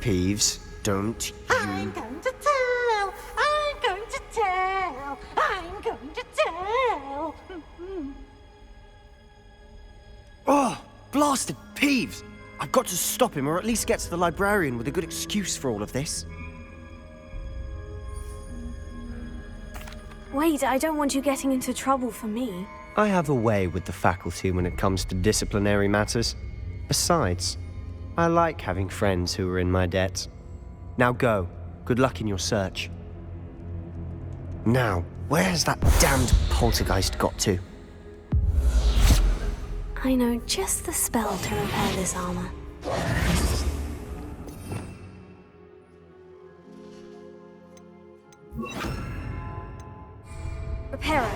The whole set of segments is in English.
Peeves, don't you... I'm going to tell! I'm going to tell! I'm going to tell! Oh, blasted Peeves! I've got to stop him, or at least get to the librarian with a good excuse for all of this. Wait, I don't want you getting into trouble for me. I have a way with the faculty when it comes to disciplinary matters. Besides, I like having friends who are in my debt. Now go. Good luck in your search. Now, where's that damned poltergeist got to? I know just the spell to repair this armor. Reparo.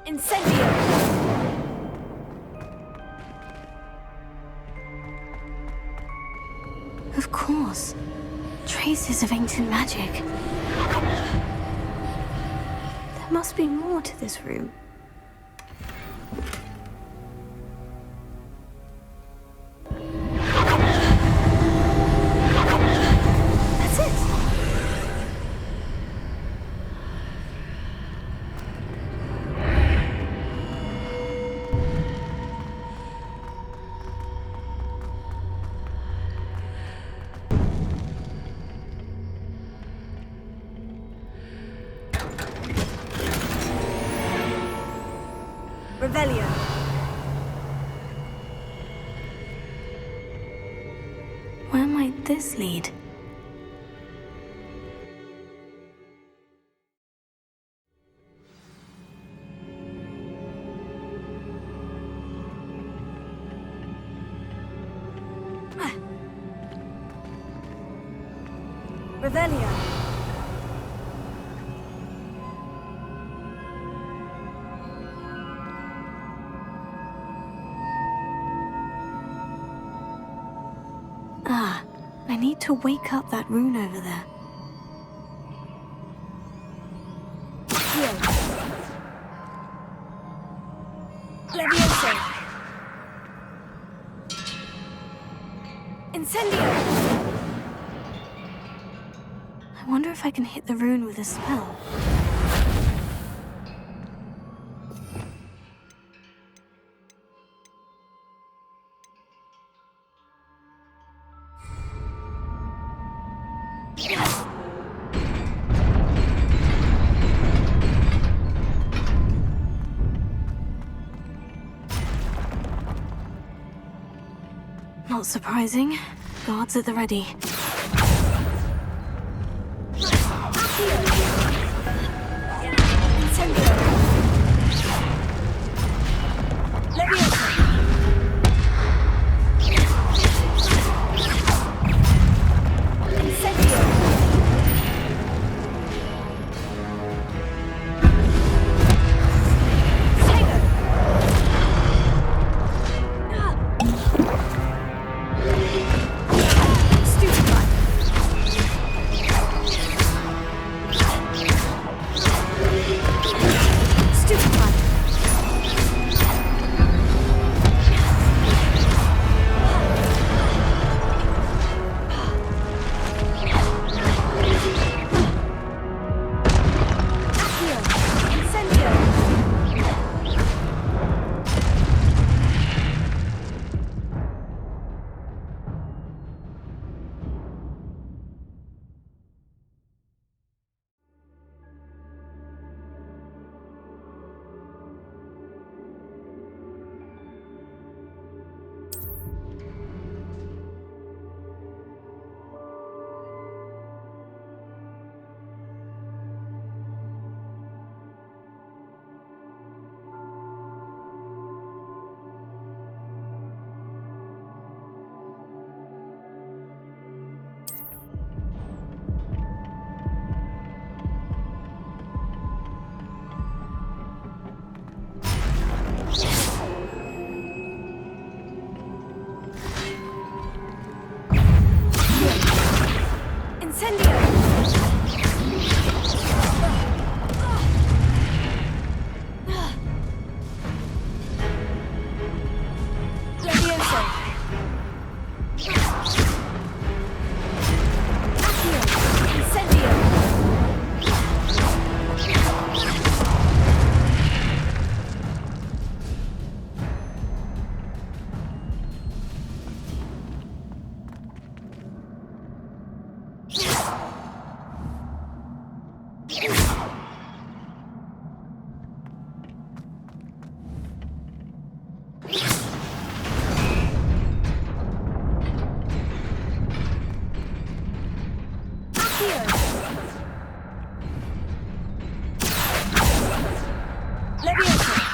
Incendio! Of course. Traces of ancient magic. There must be more to this room. That's it! Revelio. Where might this lead? Revelio. I need to wake up that rune over there. Here. Levioso. Incendio. I wonder if I can hit the rune with a spell. Not surprising. Guards at the ready. Stupid. Leviosa!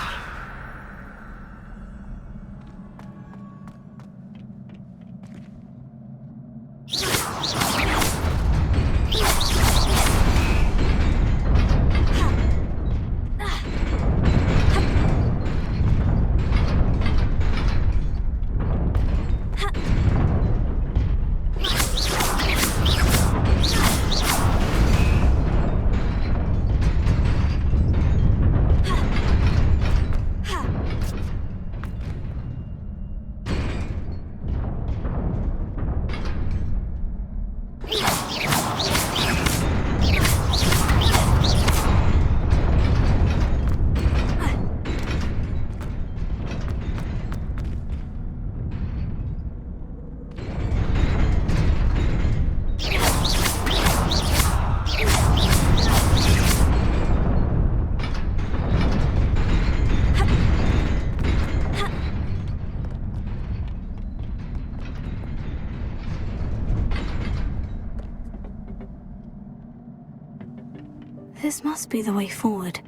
This must be the way forward.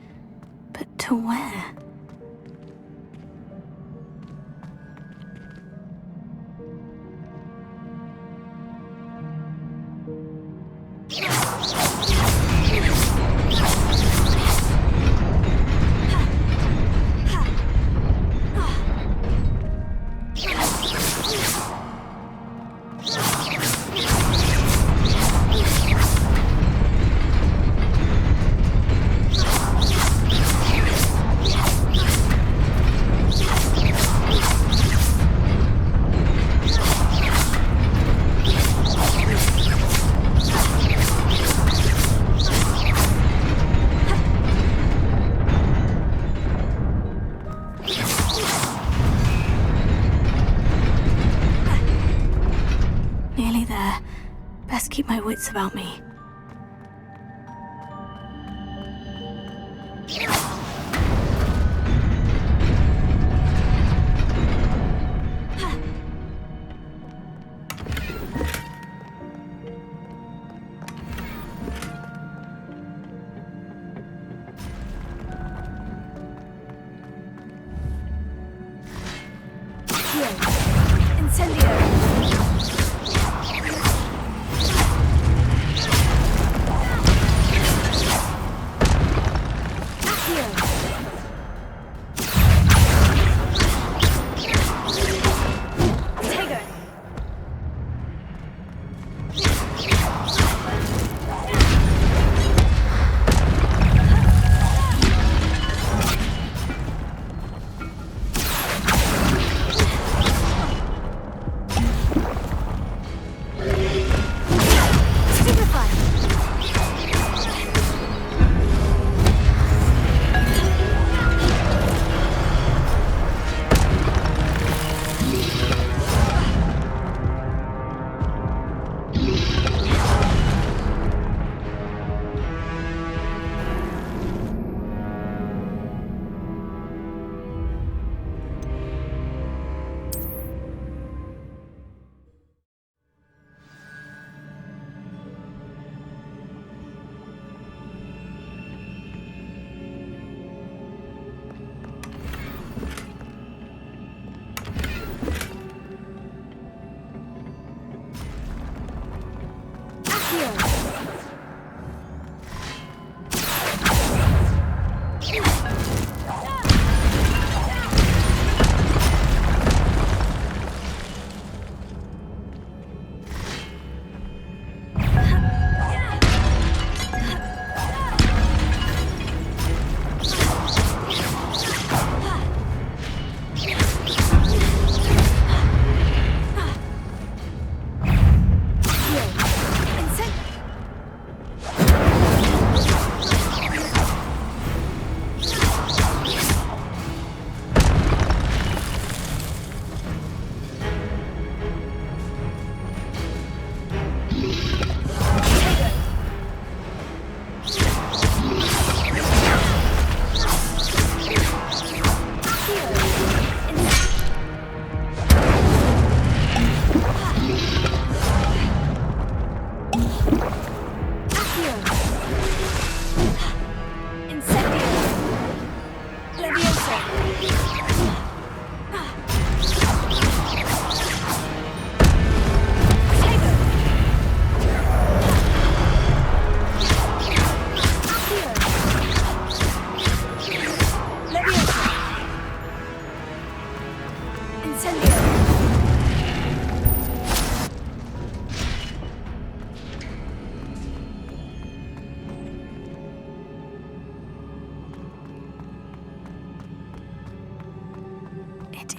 But to where? Nearly there. Best keep my wits about me. Incendio!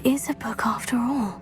is a book after all.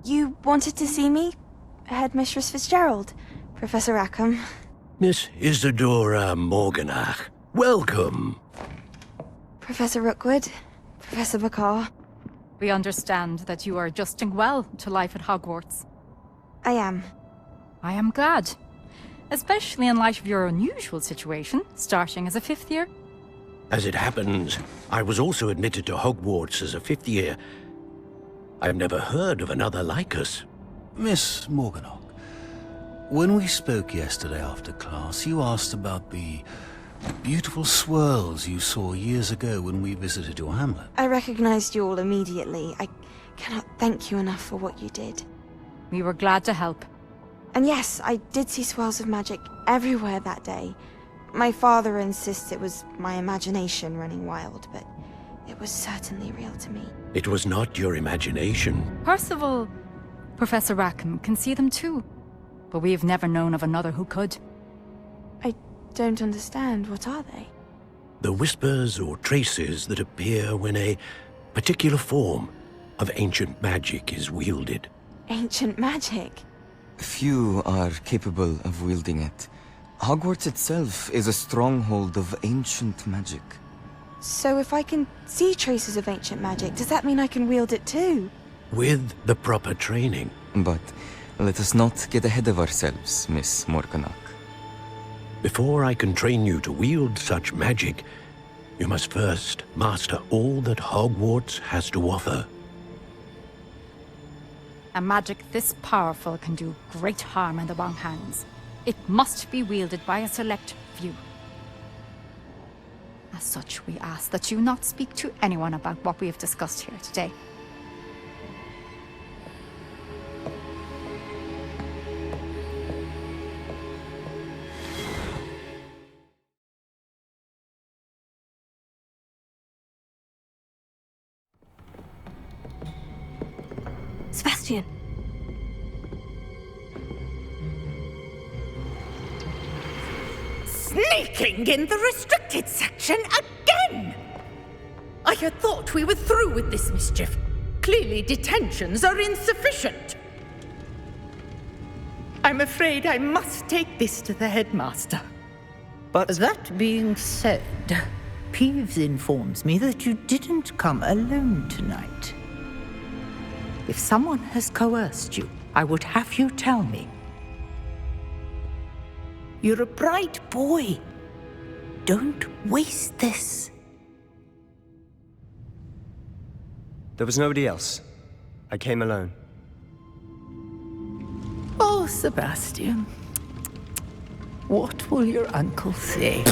You wanted to see me? Headmistress Fitzgerald, Professor Rackham. Miss Isadora Morganach, welcome. Professor Rookwood, Professor Bakar. We understand that you are adjusting well to life at Hogwarts. I am. I am glad. Especially in light of your unusual situation, starting as a fifth year. As it happens, I was also admitted to Hogwarts as a fifth year. I've never heard of another like us. Miss Morganach, when we spoke yesterday after class, you asked about the beautiful swirls you saw years ago when we visited your hamlet. I recognized you all immediately. I cannot thank you enough for what you did. We were glad to help. And yes, I did see swirls of magic everywhere that day. My father insists it was my imagination running wild, but it was certainly real to me. It was not your imagination. Percival, Professor Rackham can see them too. But we have never known of another who could. I don't understand. What are they? The whispers or traces that appear when a particular form of ancient magic is wielded. Ancient magic? Few are capable of wielding it. Hogwarts itself is a stronghold of ancient magic. So if I can see traces of ancient magic, does that mean I can wield it too? With the proper training. But let us not get ahead of ourselves, Miss Morganach. Before I can train you to wield such magic, you must first master all that Hogwarts has to offer. A magic this powerful can do great harm in the wrong hands. It must be wielded by a select few. As such, we ask that you not speak to anyone about what we have discussed here today. Sebastian. Sneaking in the restricted section again! I had thought we were through with this mischief. Clearly detentions are insufficient. I'm afraid I must take this to the headmaster. But That being said, Peeves informs me that you didn't come alone tonight. If someone has coerced you, I would have you tell me. You're a bright boy. Don't waste this. there was nobody else. I came alone. Oh, Sebastian. What will your uncle say?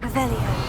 Revelio.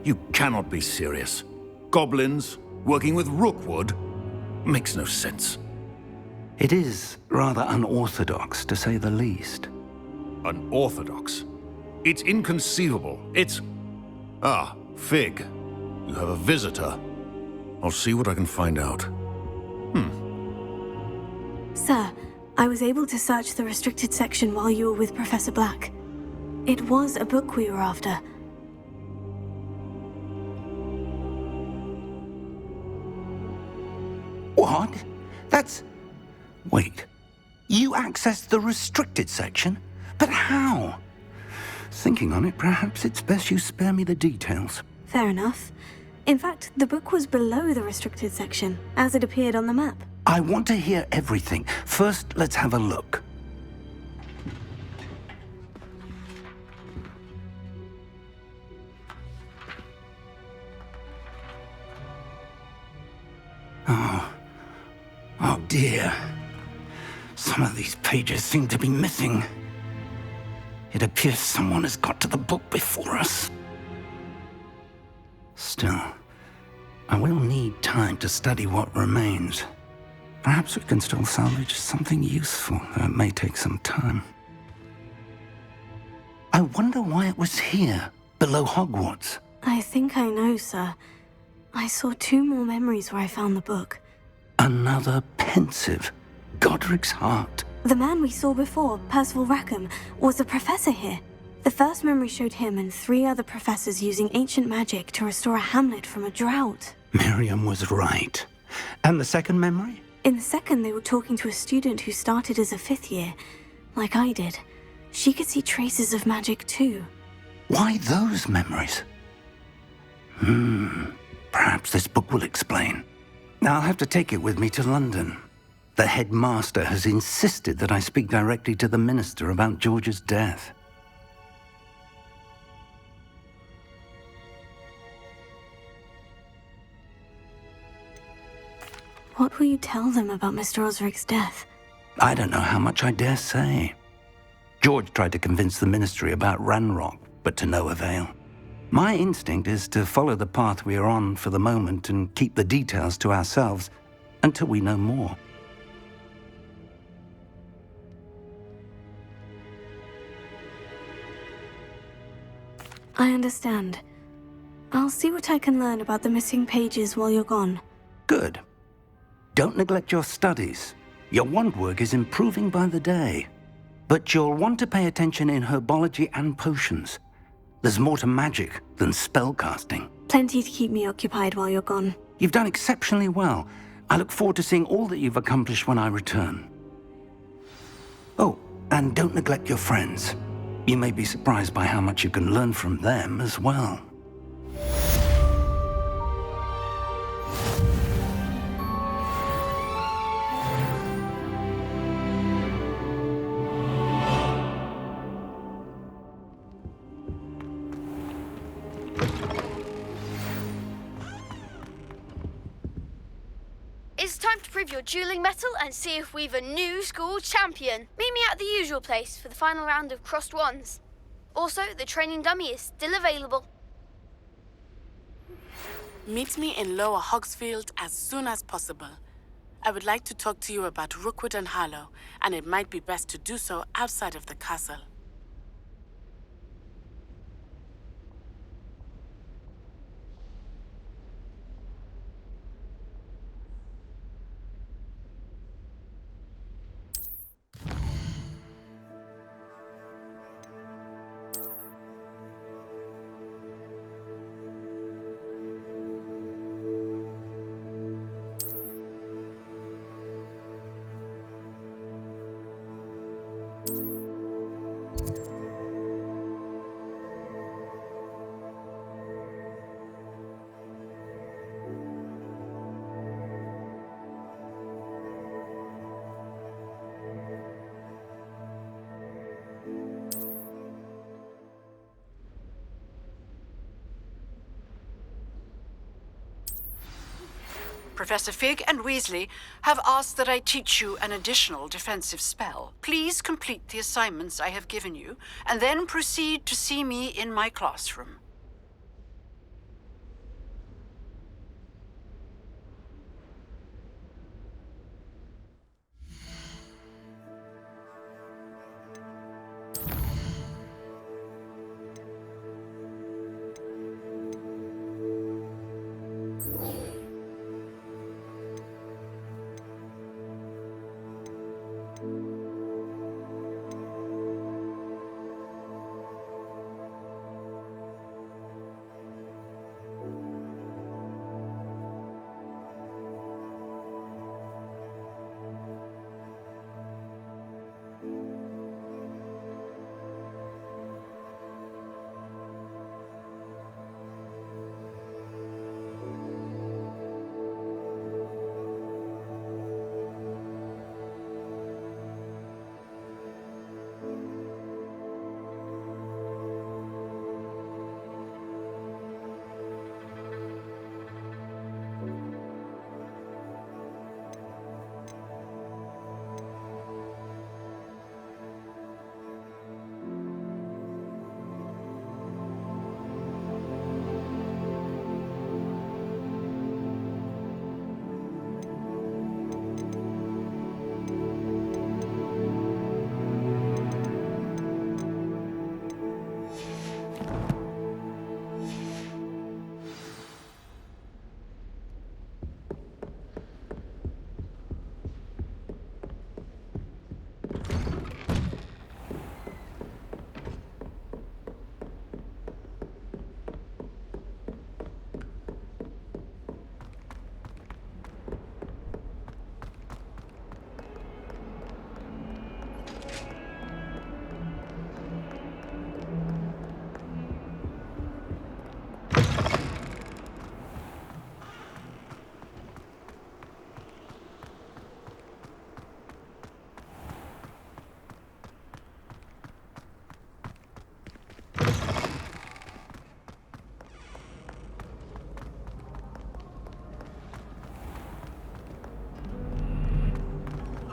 You cannot be serious. Goblins working with Rookwood? Makes no sense. It is rather unorthodox, to say the least. Unorthodox? It's inconceivable. It's... Ah, Fig. You have a visitor. I'll see what I can find out. Sir, I was able to search the restricted section while you were with Professor Black. It was a book we were after. What? That's... Wait. You accessed the restricted section? But how? Thinking on it, perhaps it's best you spare me the details. Fair enough. In fact, the book was below the restricted section, as it appeared on the map. I want to hear everything. First, let's have a look. Oh dear. Some of these pages seem to be missing. It appears someone has got to the book before us. Still, I will need time to study what remains. Perhaps we can still salvage something useful, though it may take some time. I wonder why it was here, below Hogwarts. I think I know, sir. I saw 2 more memories where I found the book. Another pensive. Godric's heart. The man we saw before, Percival Rackham, was a professor here. The first memory showed him and 3 other professors using ancient magic to restore a hamlet from a drought. Miriam was right. And the second memory? In the second, they were talking to a student who started as a 5th year. like I did, she could see traces of magic too. Why those memories? Perhaps this book will explain. Now I'll have to take it with me to London. The headmaster has insisted that I speak directly to the minister about George's death. What will you tell them about Mr. Osric's death? I don't know how much I dare say. George tried to convince the ministry about Ranrock, but to no avail. My instinct is to follow the path we are on for the moment and keep the details to ourselves until we know more. I understand. I'll see what I can learn about the missing pages while you're gone. Good. Don't neglect your studies. Your wand work is improving by the day. But you'll want to pay attention in herbology and potions. There's more to magic than spellcasting. Plenty to keep me occupied while you're gone. You've done exceptionally well. I look forward to seeing all that you've accomplished when I return. Oh, and don't neglect your friends. You may be surprised by how much you can learn from them as well. It's time to prove your dueling mettle and see if we've a new school champion. Meet me at the usual place for the final round of crossed wands. Also, the training dummy is still available. Meet me in Lower Hogsfield as soon as possible. I would like to talk to you about Rookwood and Harlow, and it might be best to do so outside of the castle. Professor Fig and Weasley have asked that I teach you an additional defensive spell. Please complete the assignments I have given you, and then proceed to see me in my classroom.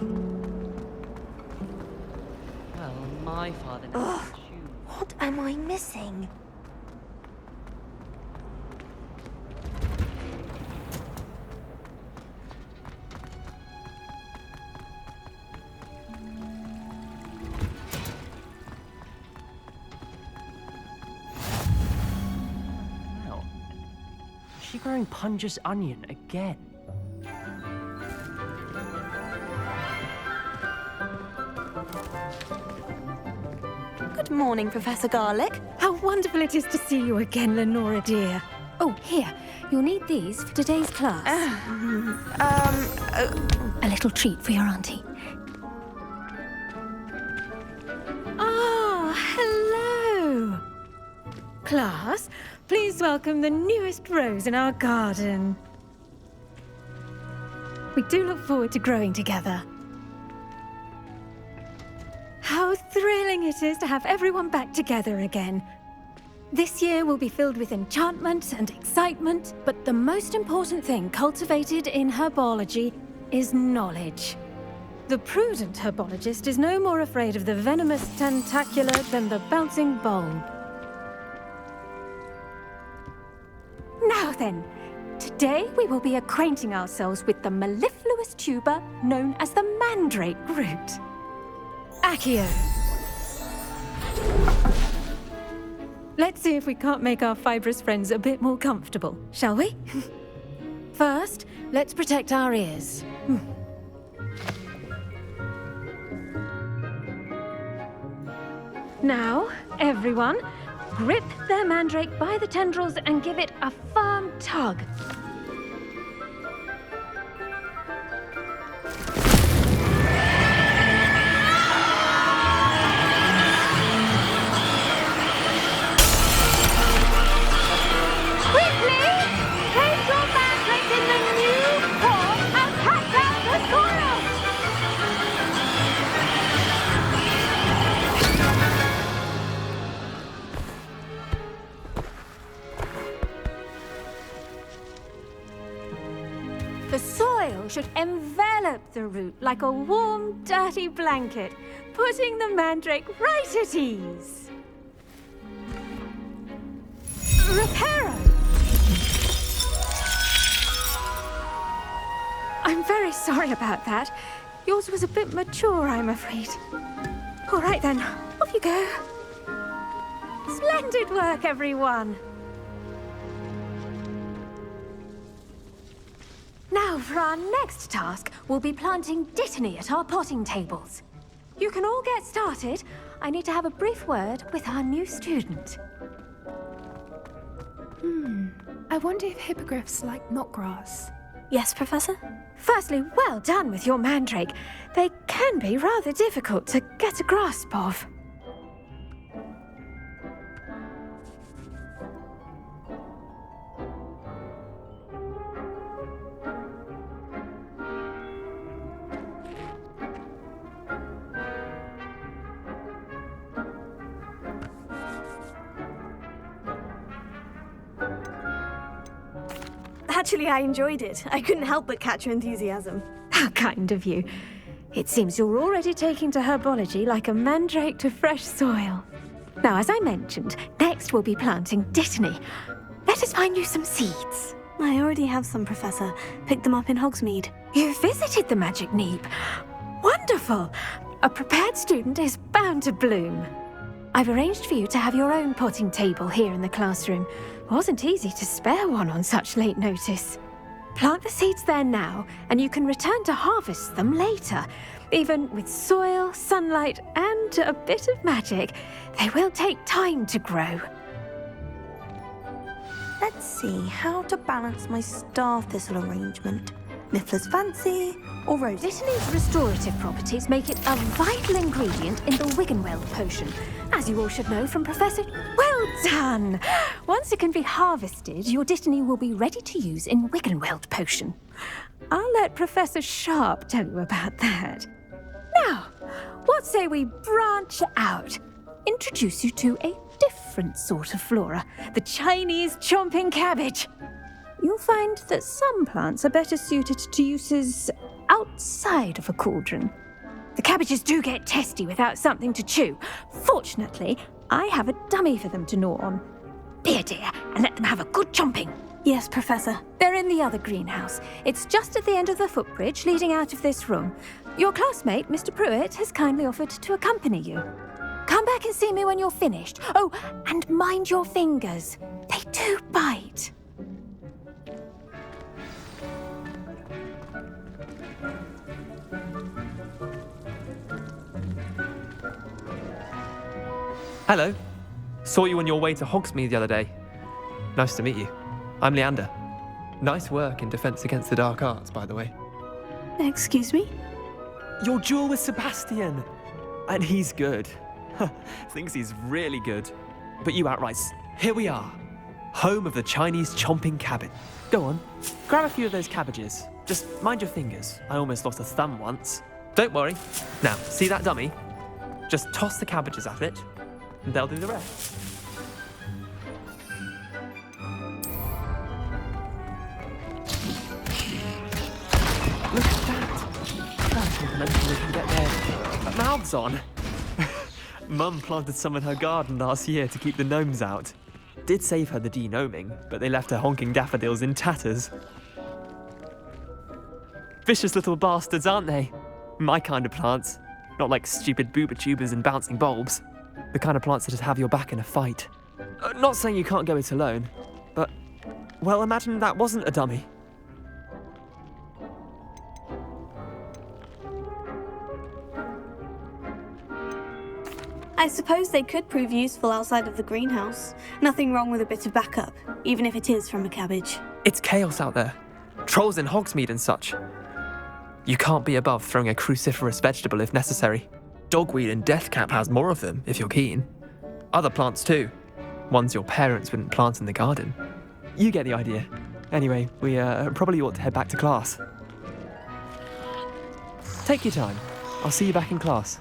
Well, my father never Ugh, had shoes. what am I missing? Wow. Is she growing Punja's onion again? Good morning, Professor Garlick. How wonderful it is to see you again, Lenora dear. Oh, here. You'll need these for today's class. A little treat for your auntie. Ah, hello. Class, please welcome the newest rose in our garden. We do look forward to growing together. How thrilling it is to have everyone back together again. This year will be filled with enchantment and excitement, but the most important thing cultivated in herbology is knowledge. The prudent herbologist is no more afraid of the venomous tentacula than the bouncing bulb. Now then, today we will be acquainting ourselves with the mellifluous tuber known as the mandrake root. Accio. Let's see if we can't make our fibrous friends a bit more comfortable, shall we? First, let's protect our ears. Now, everyone, grip their mandrake by the tendrils and give it a firm tug. The soil should envelop the root like a warm, dirty blanket, putting the mandrake right at ease. Reparo! I'm very sorry about that. Yours was a bit mature, I'm afraid. All right then, off you go. Splendid work, everyone. Now, for our next task, we'll be planting dittany at our potting tables. You can all get started. I need to have a brief word with our new student. I wonder if hippogriffs like knotgrass. Yes, Professor? Firstly, well done with your mandrake. They can be rather difficult to get a grasp of. Actually, I enjoyed it. I couldn't help but catch your enthusiasm. How kind of you. It seems you're already taking to herbology like a mandrake to fresh soil. Now, as I mentioned, next we'll be planting dittany. Let us find you some seeds. I already have some, Professor. Picked them up in Hogsmeade. You visited the Magic Neep. Wonderful! A prepared student is bound to bloom. I've arranged for you to have your own potting table here in the classroom. Wasn't easy to spare one on such late notice. Plant the seeds there now, and you can return to harvest them later. Even with soil, sunlight, and a bit of magic, they will take time to grow. Let's see how to balance my star thistle arrangement. Niffler's fancy or rose? Dittany's restorative properties make it a vital ingredient in the Wiggenweld potion, as you all should know from Professor... Well done! Once it can be harvested, your dittany will be ready to use in Wiggenweld potion. I'll let Professor Sharp tell you about that. Now, what say we branch out? Introduce you to a different sort of flora, the Chinese chomping cabbage. You'll find that some plants are better suited to uses outside of a cauldron. The cabbages do get testy without something to chew. Fortunately, I have a dummy for them to gnaw on. Here, dear, and let them have a good chomping. Yes, Professor. They're in the other greenhouse. It's just at the end of the footbridge leading out of this room. Your classmate, Mr. Pruitt, has kindly offered to accompany you. Come back and see me when you're finished. Oh, and mind your fingers. They do bite. Hello. Saw you on your way to Hogsmeade the other day. Nice to meet you. I'm Leander. Nice work in Defense Against the Dark Arts, by the way. Excuse me? Your duel with Sebastian! And he's good. Thinks he's really good. But you outright, here we are. Home of the Chinese chomping cabbage. Go on, grab a few of those cabbages. Just mind your fingers. I almost lost a thumb once. Don't worry. Now, see that dummy? Just toss the cabbages at it, and they'll do the rest. Look at that! That's mental they can get their mouths on. Mum planted some in her garden last year to keep the gnomes out. Did save her the de-gnoming, but they left her honking daffodils in tatters. Vicious little bastards, aren't they? My kind of plants. Not like stupid booba tubers and bouncing bulbs. The kind of plants that just have your back in a fight. Not saying you can't go it alone, but, well, imagine that wasn't a dummy. I suppose they could prove useful outside of the greenhouse. Nothing wrong with a bit of backup, even if it is from a cabbage. It's chaos out there. Trolls in Hogsmeade and such. You can't be above throwing a cruciferous vegetable if necessary. Dogweed and deathcap has more of them, if you're keen. Other plants too. Ones your parents wouldn't plant in the garden. You get the idea. Anyway, we probably ought to head back to class. Take your time. I'll see you back in class.